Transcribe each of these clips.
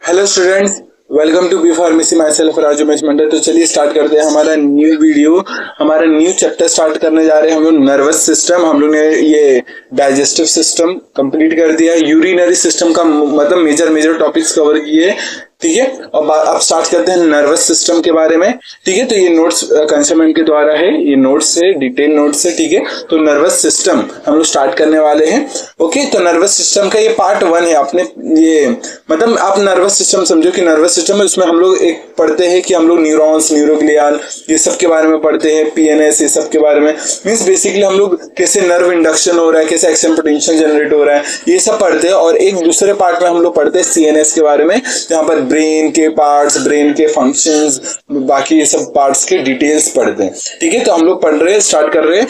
Hello students, welcome to B pharmacy. My self Raju Meshmandal. तो चलिए start करते हैं हमारा न्यू वीडियो। हमारा न्यू चैप्टर स्टार्ट करने जा रहे हैं हम लोग नर्वस सिस्टम। हम लोग ने ये डाइजेस्टिव सिस्टम कंप्लीट कर दिया, यूरिनरी सिस्टम का मतलब मेजर टॉपिक्स कवर किए, ठीक है। अब स्टार्ट करते हैं नर्वस सिस्टम के बारे में, ठीक है। तो ये नोट्स कंसलमेंट के द्वारा है, ये नोट्स है, डिटेल नोट्स है, ठीक है। तो नर्वस सिस्टम हम लोग स्टार्ट करने वाले हैं, ओके। तो नर्वस सिस्टम का ये पार्ट 1 है। आपने ये मतलब आप नर्वस सिस्टम समझो कि नर्वस सिस्टम है, उसमें हम लोग एक पढ़ते हैं कि हम लोग न्यूरॉन्स, न्यूरोग्लियल, ये सब के बारे में पढ़ते हैं, पीएनएस, ये सब के बारे में। मीन्स बेसिकली हम लोग कैसे नर्व इंडक्शन हो रहा है, कैसे एक्शन पोटेंशियल जनरेट हो रहा है, ये सब पढ़ते हैं। और एक दूसरे पार्ट में हम लोग पढ़ते हैं सीएनएस के बारे में, जहाँ पर ब्रेन के पार्ट्स, ब्रेन के फंक्शंस, बाकी ये सब पार्ट्स के डिटेल्स पढ़ते हैं, ठीक है। तो हम लोग पढ़ रहे हैं, स्टार्ट कर रहे हैं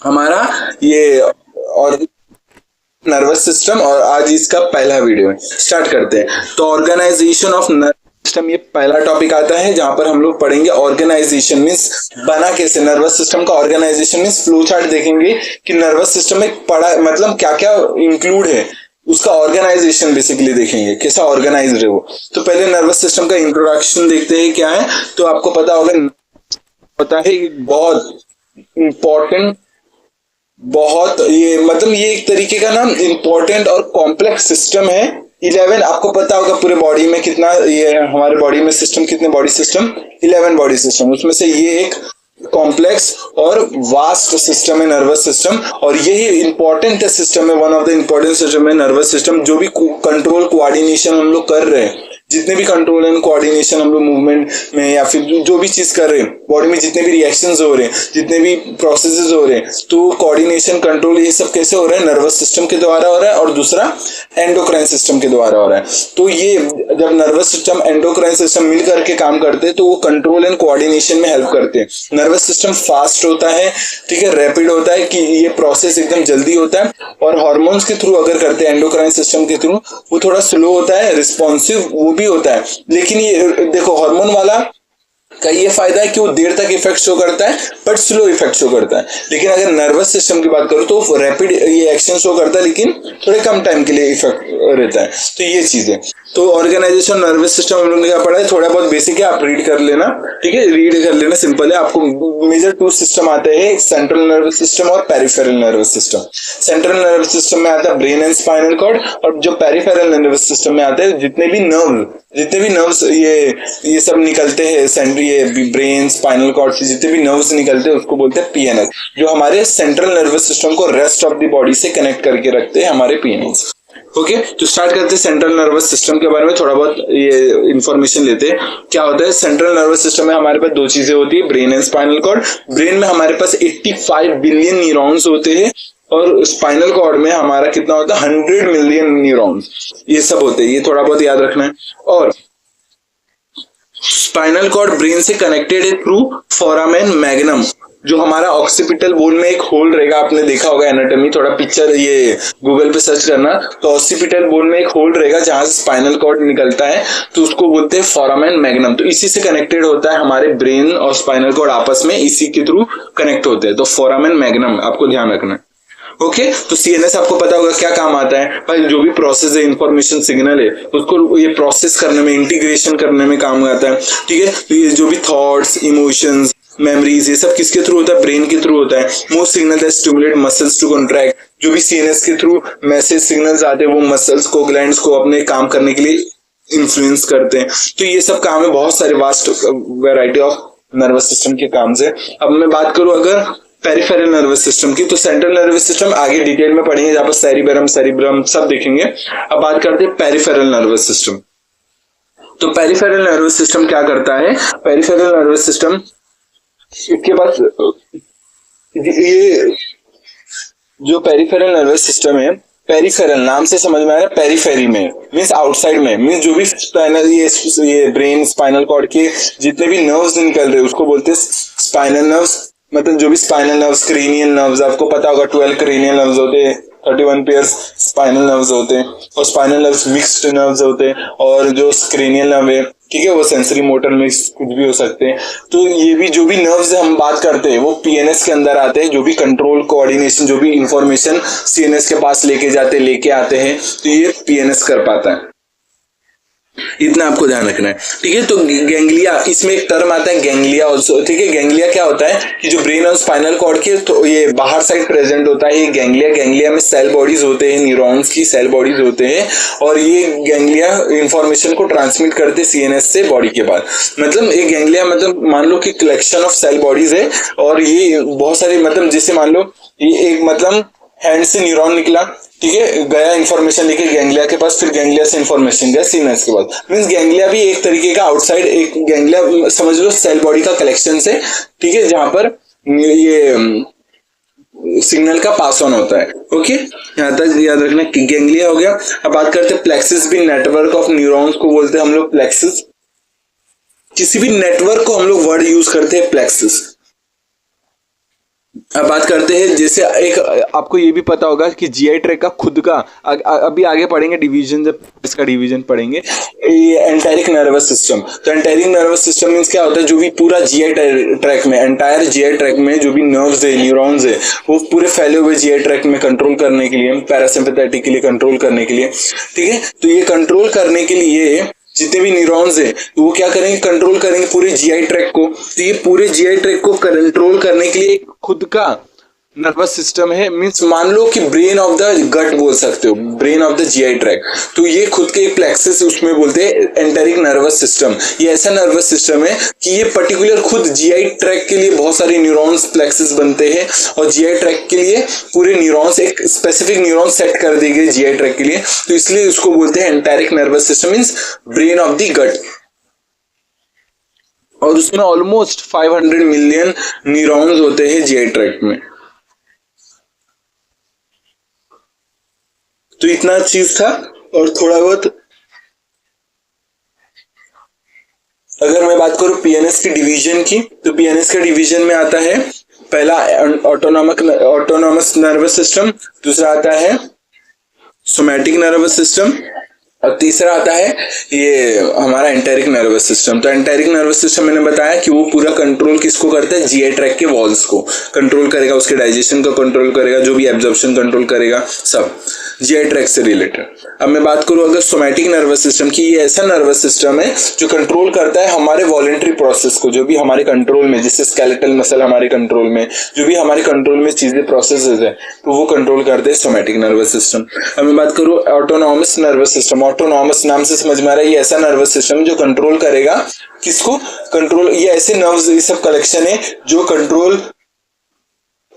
हमारा ये और नर्वस सिस्टम, और आज इसका पहला वीडियो है। स्टार्ट करते हैं। तो ऑर्गेनाइजेशन ऑफ नर्वस सिस्टम, ये पहला टॉपिक आता है जहां पर हम लोग पढ़ेंगे ऑर्गेनाइजेशन मीन्स बना कैसे। नर्वस सिस्टम का ऑर्गेनाइजेशन मीन्स फ्लो चार्ट देखेंगे कि नर्वस सिस्टम में पढ़ा मतलब क्या क्या इंक्लूड है, उसका ऑर्गेनाइजेशन बेसिकली देखेंगे, कैसा ऑर्गेनाइज है वो। तो पहले नर्वस सिस्टम का इंट्रोडक्शन देखते हैं क्या है। तो आपको पता है बहुत इंपॉर्टेंट, बहुत ये मतलब ये एक तरीके का ना इंपॉर्टेंट और कॉम्प्लेक्स सिस्टम है। 11 आपको पता होगा पूरे बॉडी में कितना, ये हमारे बॉडी में सिस्टम कितने, बॉडी सिस्टम 11 बॉडी सिस्टम, उसमें से ये एक कॉम्प्लेक्स और वास्ट सिस्टम है नर्वस सिस्टम। और यही इंपॉर्टेंट सिस्टम है, one of the important system है नर्वस सिस्टम। जो भी कंट्रोल कोऑर्डिनेशन हम लोग कर रहे हैं, जितने भी कंट्रोल एंड कोऑर्डिनेशन हम लोग मूवमेंट में या फिर जो भी चीज कर रहे हैं बॉडी में, जितने भी रिएक्शंस हो रहे हैं, जितने भी प्रोसेसेस हो रहे हैं, तो कोऑर्डिनेशन, कंट्रोल, ये सब कैसे हो रहा है, नर्वस सिस्टम के द्वारा हो रहा है। और दूसरा एंडोक्राइन सिस्टम के द्वारा हो रहा है। तो ये जब नर्वस सिस्टम एंडोक्राइन सिस्टम मिल करके काम करते हैं तो वो कंट्रोल एंड कोऑर्डिनेशन में हेल्प करते हैं। नर्वस सिस्टम फास्ट होता है, ठीक है, रैपिड होता है कि ये प्रोसेस एकदम जल्दी होता है। और हार्मोन्स के थ्रू अगर करते हैं एंडोक्राइन सिस्टम के थ्रू, वो थोड़ा स्लो होता है, रिस्पॉन्सिव वो भी होता है। लेकिन ये देखो हार्मोन वाला का ये फायदा है कि वो देर तक इफेक्ट शो करता है बट स्लो इफेक्ट शो करता है। लेकिन अगर नर्वस सिस्टम की बात करूं तो रैपिड ये एक्शन शो करता है, लेकिन थोड़े कम टाइम के लिए इफेक्ट रहता है। तो ये चीज है। तो ऑर्गेनाइजेशन नर्वस सिस्टम हम लोगों ने क्या पढ़ा है, थोड़ा बहुत बेसिक है, आप रीड कर लेना, ठीक है, रीड कर लेना, सिंपल है। आपको मेजर 2 सिस्टम आते हैं, सेंट्रल नर्वस सिस्टम और peripheral nervous system. Central nervous system में आता है ब्रेन एंड स्पाइनल कॉर्ड, और जो पेरिफेरल नर्वस सिस्टम में आते हैं जितने भी नर्व्स ये सब निकलते हैं, ये ब्रेन स्पाइनल कॉर्ड से जितने भी नर्व्स निकलते हैं उसको बोलते हैं पीएनएस, जो हमारे सेंट्रल नर्वस सिस्टम को रेस्ट ऑफ द बॉडी से कनेक्ट करके रखते हैं, हमारे पीएनएस, ओके। तो स्टार्ट करते हैं सेंट्रल नर्वस सिस्टम के बारे में, थोड़ा बहुत ये इंफॉर्मेशन लेते हैं। क्या होता है सेंट्रल नर्वस सिस्टम में, हमारे पास 2 चीजें होती है, brain and spinal cord. Brain में हमारे पास 85 बिलियन न्यूरॉन्स होते हैं, और स्पाइनल कॉर्ड में हमारा कितना होता है, 100 मिलियन न्यूरॉन्स, ये सब होते हैं, ये थोड़ा बहुत याद रखना है। और स्पाइनल कॉर्ड ब्रेन से कनेक्टेड है थ्रू फोरामेन मैग्नम, जो हमारा ऑक्सीपिटल बोन में एक होल रहेगा, आपने देखा होगा एनाटॉमी, थोड़ा पिक्चर ये गूगल पे सर्च करना, तो ऑक्सीपिटल बोन में एक होल रहेगा जहां से स्पाइनल कॉर्ड निकलता है, तो उसको बोलते हैं फोरामेन मैग्नम। तो इसी से कनेक्टेड होता है हमारे ब्रेन और स्पाइनल कॉर्ड, आपस में इसी के थ्रू कनेक्ट होते हैं। तो फोरामेन मैग्नम आपको ध्यान रखना है, ओके। तो सीएनएस आपको पता होगा क्या काम आता है भाई, जो भी प्रोसेस है, इंफॉर्मेशन सिग्नल है, उसको ये प्रोसेस करने में, इंटीग्रेशन करने में काम आता है, ठीक है। तो ये जो भी थॉट्स, इमोशंस, मेमोरीज, ये सब किसके थ्रू होता है, ब्रेन के थ्रू होता है। Most signal that stimulate muscles to contract, जो भी सीएनएस के थ्रू मैसेज सिग्नल्स आते हैं वो मसल्स को, ग्लैंड्स को अपने काम करने के लिए इन्फ्लुएंस करते हैं। तो ये सब काम है, बहुत सारे vast variety of nervous system के काम से। अब मैं बात करूं अगर पेरिफेरल नर्वस सिस्टम की, तो सेंट्रल नर्वस सिस्टम आगे डिटेल में पढ़ेंगे, जहां पर सेरिब्रम सब देखेंगे। अब बात करते हैं पेरिफेरल नर्वस सिस्टम। तो पेरिफेरल नर्वस सिस्टम क्या करता है, पेरिफेरल नर्वस सिस्टम, इसके पास ये जो पेरिफेरल नर्वस सिस्टम है, पेरिफेरल नाम से समझ में आ रहा है, पेरिफेरी में मीन्स आउटसाइड में, मीन्स जो भी स्पाइनल ये ब्रेन स्पाइनल कॉर्ड के जितने भी नर्व्स निकल रहे हैं उसको बोलते हैं स्पाइनल नर्व्स। मतलब जो भी स्पाइनल नर्व्स, क्रेनियल नर्व्स, आपको पता होगा 12 क्रेनियल नर्व्स होते हैं, 31 पेयर्स स्पाइनल नर्व्स होते हैं, और स्पाइनल नर्व्स मिक्स्ड नर्व्स होते हैं, और जो क्रेनियल नर्व है, ठीक है, वो सेंसरी मोटर मिक्स कुछ भी हो सकते हैं। तो ये भी जो भी नर्व्स हम बात करते हैं वो पीएनएस के अंदर आते हैं, जो भी कंट्रोल कोऑर्डिनेशन, जो भी इंफॉर्मेशन सीएनएस के पास लेके आते हैं, तो ये पीएनएस कर पाता है। इतना आपको ध्यान रखना है, ठीक है। तो गैंग्लिया, इसमें एक टर्म आता है गैंग्लिया ऑल्सो, ठीक है। गैंग्लिया क्या होता है कि जो ब्रेन और स्पाइनल कॉर्ड के तो ये बाहर साइड प्रेजेंट होता है ये गैंग्लिया। गैंग्लिया में सेल बॉडीज होते हैं, न्यूरॉन्स की सेल बॉडीज होते हैं, और ये गैंग्लिया इंफॉर्मेशन को ट्रांसमिट करते सीएनएस से बॉडी के बाद। मतलब एक गैंग्लिया मतलब मान लो कि कलेक्शन ऑफ सेल बॉडीज है, और ये बहुत सारे मतलब जैसे मान लो ये एक मतलब हैंड से न्यूरॉन निकला, ठीक है, गया इंफॉर्मेशन लेके गैंग्लिया के पास, फिर गैंग्लिया से इंफॉर्मेशन गया सीनस के पास। मींस गैंग्लिया भी एक तरीके का आउटसाइड, एक गैंग्लिया समझ लो सेल बॉडी का कलेक्शन से, ठीक है, जहां पर ये सिग्नल का पास ऑन होता है। ओके, यहां तक याद रखना कि गैंग्लिया हो गया। अब बात करते हैं प्लेक्सिस, भी नेटवर्क ऑफ न्यूरॉन्स को बोलते हैं हम लोग प्लेक्सिस। किसी भी नेटवर्क को हम लोग वर्ड यूज करते हैं प्लेक्सिस। अब बात करते हैं, जैसे एक आपको ये भी पता होगा कि जीआई ट्रैक का खुद का, अभी आगे पढ़ेंगे डिवीजन, जब इसका डिवीजन पढ़ेंगे, ये एंटायरिक नर्वस सिस्टम। तो एंटायरिक नर्वस सिस्टम मींस क्या होता है, जो भी पूरा जीआई ट्रैक में, एंटायर जीआई ट्रैक में जो भी नर्व्स है, न्यूरॉन्स है, वो पूरे फैले हुए जीआई ट्रैक में कंट्रोल करने के लिए, पैरासिम्पैथेटिक के लिए कंट्रोल करने के लिए, ठीक है। तो ये कंट्रोल करने के लिए जितने भी न्यूरॉन्स है वो क्या करेंगे, कंट्रोल करेंगे पूरे जीआई ट्रैक को। तो ये पूरे जीआई ट्रैक को कंट्रोल करने के लिए एक खुद का नर्वस सिस्टम है। मींस मान लो कि ब्रेन ऑफ द गट बोल सकते हो, brain of the GI tract. तो ये खुद के एक प्लेक्सिस, उसमें बोलते हैं एंटेरिक नर्वस सिस्टम। ये ऐसा नर्वस सिस्टम है कि ये पर्टिकुलर खुद जीआई ट्रैक के लिए बहुत सारे न्यूरॉन्स प्लेक्सिस बनते हैं, और जीआई ट्रैक के लिए पूरे न्यूरॉन्स, एक स्पेसिफिक न्यूरॉन सेट कर दिए गए जीआई ट्रैक के लिए। तो इसलिए उसको बोलते हैं enteric nervous system, means brain of the gut. और उसमें ऑलमोस्ट 500 मिलियन न्यूरॉन्स होते हैं जीआई ट्रैक में। तो इतना चीज था। और थोड़ा बहुत अगर मैं बात करूं पीएनएस की डिवीजन की, तो पीएनएस के डिवीजन में आता है पहला ऑटोनॉमस नर्वस सिस्टम, दूसरा आता है सोमैटिक नर्वस सिस्टम, और तीसरा आता है ये हमारा एंटेरिक नर्वस सिस्टम। तो एंटेरिक नर्वस सिस्टम मैंने बताया कि वो पूरा कंट्रोल किसको करता है, जीआई ट्रैक के वॉल्स को कंट्रोल करेगा, उसके डाइजेशन को कंट्रोल करेगा, जो भी एब्जॉर्प्शन कंट्रोल करेगा, सब जीआई ट्रैक से रिलेटेड। अब मैं बात करूं अगर सोमैटिक नर्वस सिस्टम की, ये ऐसा नर्वस सिस्टम है जो कंट्रोल करता है हमारे वॉलेंट्री प्रोसेस को, जो भी हमारे कंट्रोल में, जैसे स्केलेटल मसल हमारे कंट्रोल में, जो भी हमारे कंट्रोल में चीजें प्रोसेसेस है, तो वो कंट्रोल करते हैं सोमैटिक नर्वस सिस्टम। अब मैं बात करूं ऑटोनॉमस नर्वस सिस्टम। ऑटोनॉमस नाम से समझ में आ रहा है, ये ऐसा नर्वस सिस्टम जो कंट्रोल करेगा किसको, कंट्रोल, ये ऐसे नर्व्स, ये सब कलेक्शन है जो कंट्रोल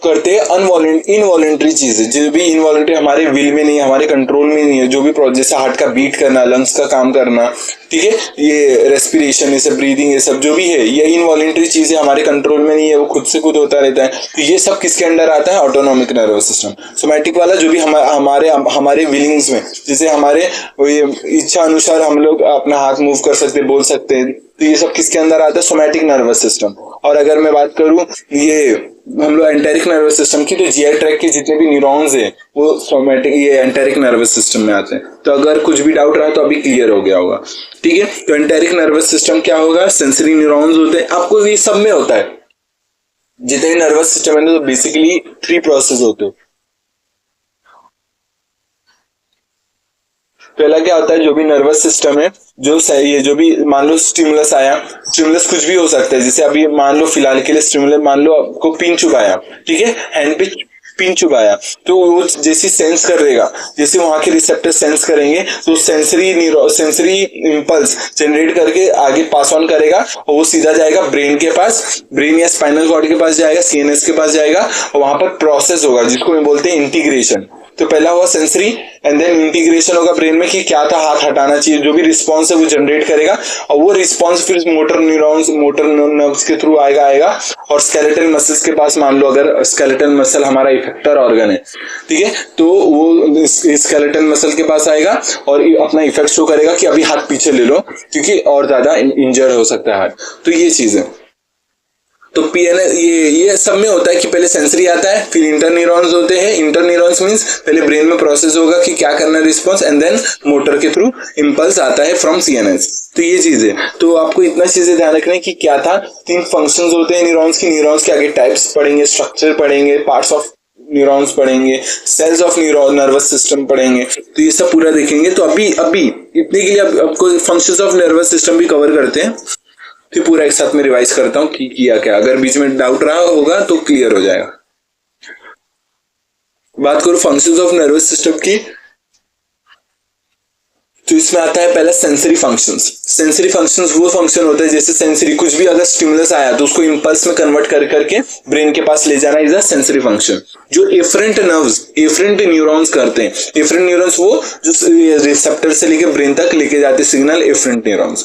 करते हैं इनवॉलेंट्री चीजें, जो भी इनवॉलेंट्री हमारे विल में नहीं है, हमारे कंट्रोल में नहीं है, जो भी जैसे हार्ट का बीट करना, लंग्स का काम करना, ठीक है, ये रेस्पिरेशन, ये सब ब्रीदिंग, ये सब जो भी है, ये इनवॉलेंट्री चीजें हमारे कंट्रोल में नहीं है, वो खुद से खुद होता रहता है। तो ये सब किसके अंडर आता है, ऑटोनॉमिक नर्वस सिस्टम। सोमैटिक वाला जो भी हमारे विलिंग्स में, जैसे हमारे इच्छा अनुसार हम लोग अपना हाथ मूव कर सकते हैं, बोल सकते हैं, तो ये सब किसके अंदर आता है, सोमैटिक नर्वस सिस्टम। और अगर मैं बात करूं ये हम लोग एंटेरिक नर्वस सिस्टम की, तो जीआई ट्रैक के जितने भी न्यूरॉन्स है वो सोमैटिक, ये एंटेरिक नर्वस सिस्टम में आते हैं। तो अगर कुछ भी डाउट रहा तो अभी क्लियर हो गया होगा, ठीक है। तो एंटेरिक नर्वस सिस्टम क्या होगा, सेंसरी न्यूरॉन्स होते हैं, आपको ये सब में होता है, जितने नर्वस सिस्टम है, तो बेसिकली 3 प्रोसेस होते हैं। पहला क्या होता है, जो भी नर्वस सिस्टम है, ये जो भी मान लो स्टिमुलस आया, स्टिमुलस कुछ भी हो सकता है, जैसे अभी मान लो फिलहाल के लिए स्टिमुलस, मान लो आपको पिन चुभाया, ठीक है, हैंड पे पिन चुभाया, तो वो जैसे सेंस करेगा, जैसे वहां के रिसेप्टर सेंस करेंगे, तो सेंसरी इंपल्स जनरेट करके आगे पास ऑन करेगा, और वो सीधा जाएगा ब्रेन के पास, ब्रेन या स्पाइनल कॉर्ड के पास जाएगा, सीएनएस के पास जाएगा, और वहां पर प्रोसेस होगा जिसको मैं बोलते हैं इंटीग्रेशन। तो पहला हुआ सेंसरी, एंड देन इंटीग्रेशन होगा ब्रेन में कि क्या था, हाथ हटाना चाहिए, जो भी रिस्पॉन्स है वो जनरेट करेगा, और वो रिस्पॉन्स फिर मोटर न्यूरॉन्स, मोटर नर्व्स के थ्रू आएगा, और स्केलेटल मसल्स के पास, मान लो अगर स्केलेटल मसल हमारा इफेक्टर ऑर्गन है, ठीक है, तो वो स्केलेटल मसल के पास आएगा और अपना इफेक्ट शो करेगा कि अभी हाथ पीछे ले लो, क्योंकि और ज्यादा इंजर्ड हो सकता है हाथ। तो ये चीज है। तो पीएनएस ये सब में होता है कि पहले सेंसरी आता है, फिर इंटरन्यूरॉन्स होते हैं। इंटरन्यूरॉन्स मींस पहले ब्रेन में प्रोसेस होगा कि क्या करना है रिस्पॉन्स, एंड देन मोटर के थ्रू इंपल्स आता है फ्रॉम सीएनएस। तो ये चीज है। तो आपको इतना चीजें ध्यान रखना है कि क्या था, 3 फंक्शंस होते हैं न्यूरॉन्स की। न्यूरॉन्स के आगे टाइप्स पढ़ेंगे, स्ट्रक्चर पढ़ेंगे, पार्ट्स ऑफ न्यूरॉन्स पढ़ेंगे, सेल्स ऑफ नर्वस सिस्टम पढ़ेंगे, तो ये सब पूरा देखेंगे। तो अभी इतने के लिए आपको फंक्शंस ऑफ नर्वस सिस्टम भी कवर करते हैं, फिर पूरा एक साथ में रिवाइज करता हूँ कि किया क्या, अगर बीच में डाउट रहा होगा तो क्लियर हो जाएगा। बात करूं फंक्शंस ऑफ नर्वस सिस्टम की, तो इसमें आता है पहला सेंसरी फंक्शंस। सेंसरी फंक्शंस वो फंक्शन होता है जैसे सेंसरी, कुछ भी अगर स्टिमुलस आया तो उसको इंपल्स में कन्वर्ट करके ब्रेन के पास ले जाना इज अ सेंसरी फंक्शन। जो एफरेंट न्यूरॉन्स करते हैं, एफरेंट न्यूरॉन्स वो जो रिसेप्टर से लेके ब्रेन तक लेके जाते सिग्नल, एफरेंट न्यूरॉन्स,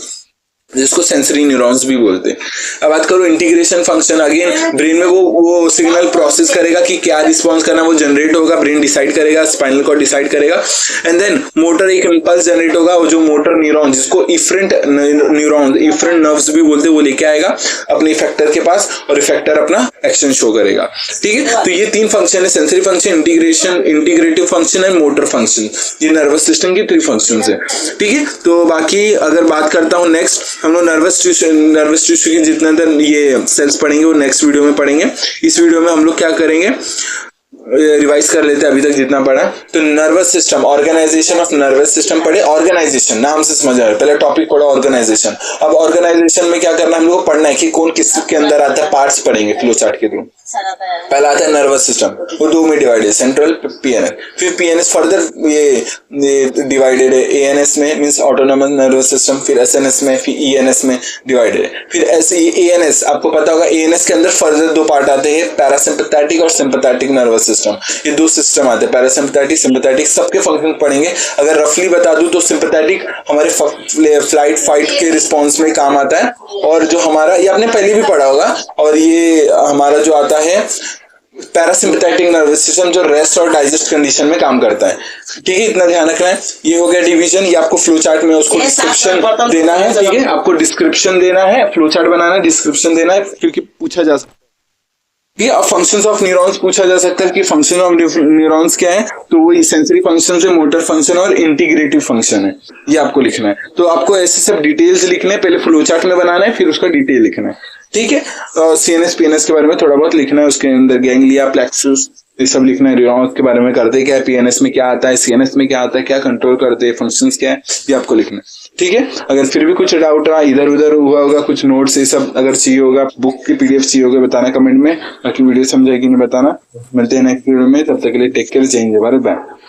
जिसको सेंसरी न्यूरॉन्स भी बोलते हैं। अब बात करो इंटीग्रेशन फंक्शन, अगेन ब्रेन में वो सिग्नल प्रोसेस करेगा कि क्या रिस्पॉन्स करना, वो जनरेट होगा, ब्रेन डिसाइड करेगा, स्पाइनल कॉर्ड डिसाइड करेगा, एंड देन मोटर एक इंपल्स जनरेट होगा, वो जो मोटर न्यूरॉन जिसको इफरेंट नर्व्स भी बोलते हैं, वो लेके आएगा अपने इफेक्टर के पास और इफेक्टर अपना एक्शन शो करेगा। ठीक है, तो ये तीन फंक्शन है, sensory function, integrative function and motor function. ये नर्वस सिस्टम की 3 फंक्शन है। ठीक है, तो बाकी अगर बात करता हूँ नेक्स्ट, हम लोग नर्वस टिश्यू की जितना ये सेल्स पढ़ेंगे वो नेक्स्ट वीडियो में पढ़ेंगे। इस वीडियो में हम लोग क्या करेंगे, रिवाइज कर लेते हैं अभी तक जितना पढ़ा। तो nervous system, organization of nervous system पढ़े। ऑर्गेनाइजेशन नाम से समझ आ रहा है, पहले टॉपिक पढ़ा ऑर्गेनाइजेशन। अब ऑर्गेनाइजेशन में क्या करना है, हम लोग को पढ़ना है कि कौन किस के अंदर आता है, पार्ट्स पढ़ेंगे फ्लो चार्ट के थ्रू। पहला आता है नर्वस सिस्टम, वो 2 में डिवाइडेड, सेंट्रल, पीएनएस। फिर पीएनएस फर्दर ये डिवाइडेड है, एएनएस में मींस ऑटोनोमस नर्वस सिस्टम, फिर एसएनएस में, फिर ईएनएस में डिवाइडेड है। फिर एएनएस, आपको पता होगा एएनएस के अंदर फर्दर 2 पार्ट आते हैं, पैरासिम्पैथेटिक और सिंपैथेटिक नर्वस सिस्टम। ये 2 सिस्टम आते हैं, पैरासिम्पैथेटिक, सिंपैथेटिक। सबके फंक्शन पढ़ेंगे। अगर रफली बता दूं तो सिंपैथेटिक हमारे फ्लाइट फाइट के रिस्पॉन्स में काम आता है, और जो हमारा, ये आपने पहले भी पढ़ा होगा, और ये हमारा जो आता है पैरासिम्पैथेटिक नर्वस सिस्टम, जो रेस्ट और डाइजेस्ट कंडीशन में काम करता है। ठीक है, इतना ध्यान रखना है। ये हो गया डिवीजन, ये आपको फ्लो चार्ट में उसको डिस्क्रिप्शन देना है। ठीक है, आपको डिस्क्रिप्शन देना है, फ्लो चार्ट बनाना है, डिस्क्रिप्शन देना है, क्योंकि पूछा जा सकता है। अब फंक्शंस ऑफ न्यूरॉन्स पूछा जा सकता है कि फंक्शन ऑफ न्यूरॉन्स क्या है, तो वो सेंसरी फंक्शन है, मोटर फंक्शन और इंटीग्रेटिव फंक्शन है, ये आपको लिखना है। तो आपको ऐसे सब डिटेल्स लिखने हैं, पहले फ्लो चार्ट में बनाना है, फिर उसका डिटेल लिखना है। ठीक है, सीएनएस पीएनएस के बारे में थोड़ा बहुत लिखना है, उसके अंदर गैंग्लिया, प्लेक्सस, ये सब लिखना है। न्यूरॉन्स के बारे में करते क्या है, पीएनएस में क्या आता है, सीएनएस में क्या आता है, क्या कंट्रोल करते हैं, फंक्शंस क्या है, ये आपको लिखना है। ठीक है, अगर फिर भी कुछ डाउट रहा, इधर उधर हुआ होगा, कुछ नोट्स ये सब अगर चाहिए होगा, बुक की पीडीएफ चाहिए होगा, बताना कमेंट में, बाकी वीडियो समझाएगी नहीं बताना। मिलते हैं नेक्स्ट वीडियो में, तब तक के लिए टेक केयर, जय हिंद, भारत, बाय।